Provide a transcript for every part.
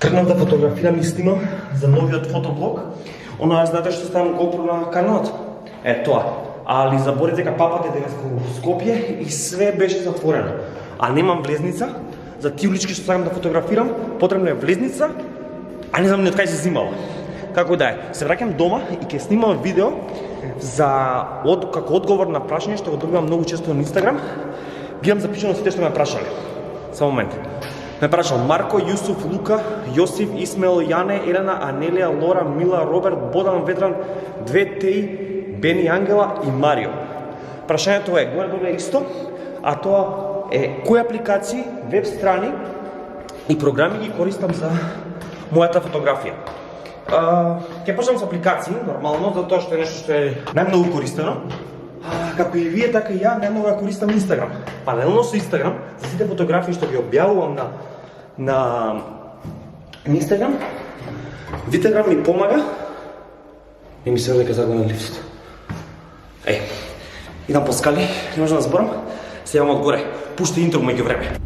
Тргнав да фотографирам и снимам за новиот фотоблог. Оно ја знаете што ставам GoPro на каналот. Тоа. Али заборев дека папата е денес во Скопје и све беше затворено. А немам влезница за тие улички што сакам да фотографирам, потребна е влезница, а не знам ни од кај се снимала. Како да е, се враќам дома и ќе снимам видео за како одговор на прашање што го добивам многу често на Инстаграм. Ги имам запишано сите што ме прашале. Само момент. Ме прашал Марко, Јусуф, Лука, Јосиф, Исмел, Јане, Елена, Анелија, Лора, Мила, Роберт, Бодан, Ветран, Теј, Бени, Ангела и Марио. Прашањето е горе-долу исто, а тоа е кои апликации, веб страни и програми ги користам за мојата фотографија. Ќе почнам со апликации, нормално, затоа што е нешто што е најмногу користено. Како и вие, така и ја најмногу ја користам Инстаграм. Паралелно со Инстаграм, за сите фотографии што ги објавувам на Инстаграм, Витеграм ми помага. Не ми се дека загонен лифт. Идам по скали, не можам да зборам. Се јавам одгоре. Пушти интро меѓу време.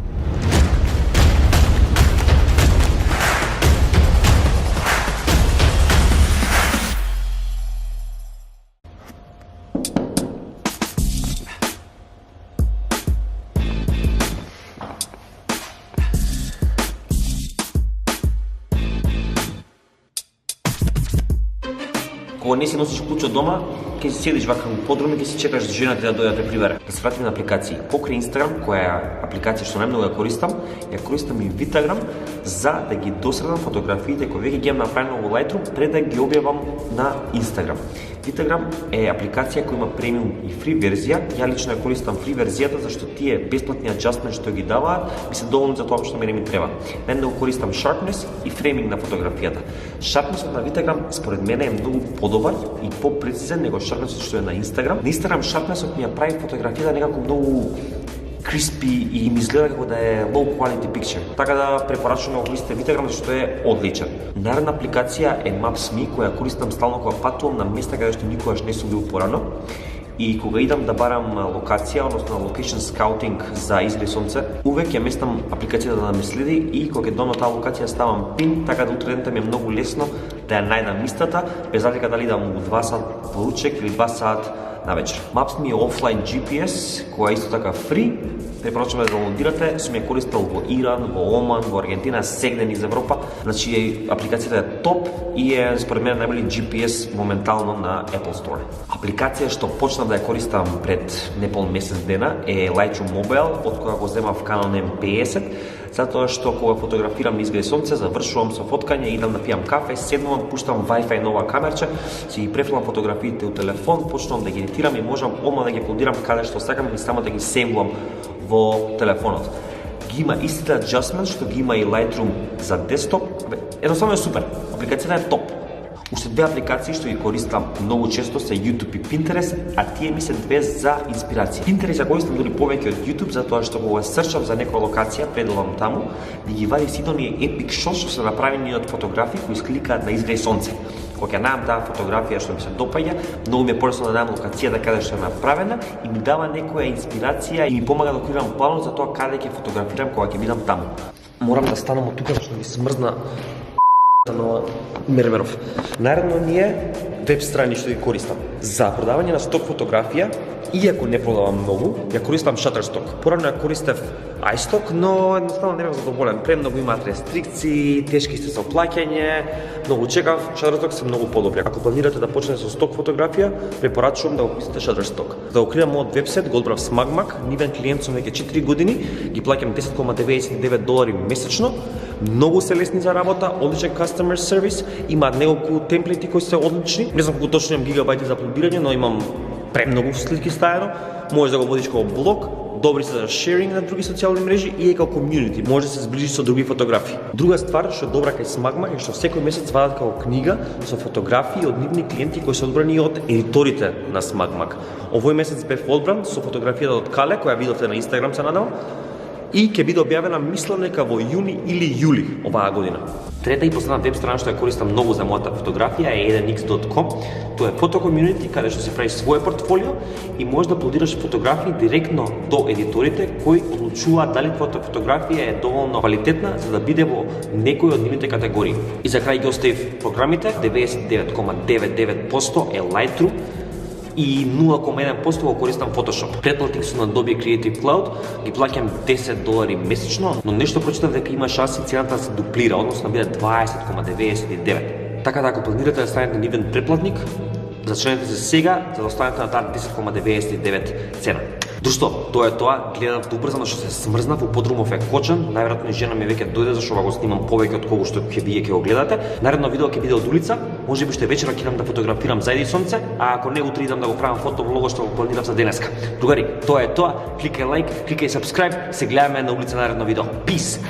Кога не си носиш клуч од дома, ќе си седиш вака во подрум и ќе си чекаш жената да дојде да те прибере. Да се вратиме на апликации. Покрај Инстаграм, која е апликација што најмногу ја користам и Витеграм за да ги досредам фотографиите кои веќе ги имам направено во Lightroom пред да ги објавам на Инстаграм. Витеграм е апликација која има премиум и фри верзија. Ја лично ја користам фри верзијата зашто тие бесплатни аџастмент што ги даваат ми се доволни за тоа што мене ми треба. Најмногу користам sharpness и фрейминг на фотографијата. Sharpnessот на Витеграм според мене е многу подобар и попрецизен него sharpnessот што е на Инстаграм. На Инстаграм sharpnessот ми ја прави фотографијата некако многу crispy и ми изгледа како да е low quality picture. Така да препорачувам да користите Витеграм што е одличен. Наредна апликација е Maps.me која користам стално кога патувам на места каде што никогаш не сум бил порано. И кога идам да барам локација, односно location scouting за изгрев сонце, увек ја местам апликацијата да ме следи и кога ќе дојдам на таа локација ставам пин, така да утре дента ми е многу лесно да ја најдам истата, без разлика дали идам у 2 сат во ручек или 2 сат на вечер. Maps.me е офлайн GPS, која е исто така фри. Препорачувам да доwnлоадирате, сум ја користел во Иран, во Оман, во Аргентина, сегде низ Европа. Значи апликацијата е топ и е според мене најболи GPS моментално на Apple Store. Апликација што почнав да ја користам пред непол месец дена е Lightroom Mobile, од кога го земав Canon M50, затоа што кога фотографирам низ изгрев сонце, завршувам со фоткање, идам да пијам кафе, седнувам, пуштам Wi-Fi нова камерче, си ги префрлам фотографиите у телефон, почнувам да ги едитирам и можам одма да ги аплодирам каде што сакам и само да ги сейвувам во телефонот. Ги има истите аџастмент што ги има и Lightroom за десктоп. Едноставно е супер. Апликацијата е топ. Уште две апликации што ги користам многу често се YouTube и Pinterest, а тие ми се две за инспирација. Pinterest ја користам дури повеќе од YouTube затоа што кога серчам за некоја локација, предувам таму, да ги вади сите оние epic shots што се направени од фотографии кои изкликаат на изгрев сонце. Кога ќе најдам таа фотографија што ми се допаѓа, многу ми е полесно да најдам локацијата каде што е направена и ми дава некоја инспирација и ми помага да креирам планот за тоа каде ќе фотографирам кога ќе бидам таму. Морам да станам од тука зашто ми смрзна на Мермеров. Наредно ни е веб страни што ги користам. За продавање на сток фотографија, иако не продавам многу, ја користам Shutterstock. Порано ја користев iStock, но едноставно не бев задоволен. Премногу имаат рестрикции, тешки сте со плаќање, многу чекав, Shutterstock се многу подобри. Ако планирате да почнете со сток фотографија, препорачувам да го користите Shutterstock. Да го креирам мојот вебсайт, го одбрав Smagmag, нивен клиент сум веќе 4 години, ги плаќам $10,99 месечно. Многу се лесни за работа, одличен customer service, имаат неколку темплети кои се одлични. Не знам колку точно имам гигабајти за аплодирање, но имам премногу слики стајано. Можеш да го водиш како блог, добри се за шеринг на други социјални мрежи и е како комјунити, може да се зближиш со други фотографи. Друга ствар што е добра кај Smagmag е што секој месец вадат како книга со фотографии од нивни клиенти кои се одбрани од едиторите на Smagmag. Овој месец бев одбран со фотографијата од Кале, која видовте на Инстаграм се надевам. и ќе биде објавена мислам дека во јуни или јули оваа година. Трета и последна веб страна што ја користам многу за мојата фотографија е 1x.com. Тоа е фото комјунити каде што си правиш своје портфолио и можеш да аплодираш фотографии директно до едиторите кои одлучуваат дали твојата фотографија е доволно квалитетна за да биде во некој од нивните категории. И за крај ги оставив програмите, 99,99% е Lightroom и 0,1% го користам Photoshop. Претплатник сум на Adobe Creative Cloud, ги плаќам $10 месечно, но нешто прочитав дека има шанси цената да се дуплира, односно биде 20,99. Така да ако планирате да станете нивен претплатник, зачнете се сега за да останете на таа 10,99 цена. Друштво, тоа е тоа, гледав добрзано што се смрзнав, у подрумов е кочан, најверојатно и жена ми веќе дојде зашто го снимам повеќе од кого што ќе вие ќе го гледате. Наредно видео ќе биде од улица, можеби уште вечера ќе идам да фотографирам зајди сонце, а ако не утре идам да го правам фотовлог што го планирав за денеска. Другари, тоа е тоа, кликај лайк, кликај subscribe, се гледаме на улица наредно видео. Peace!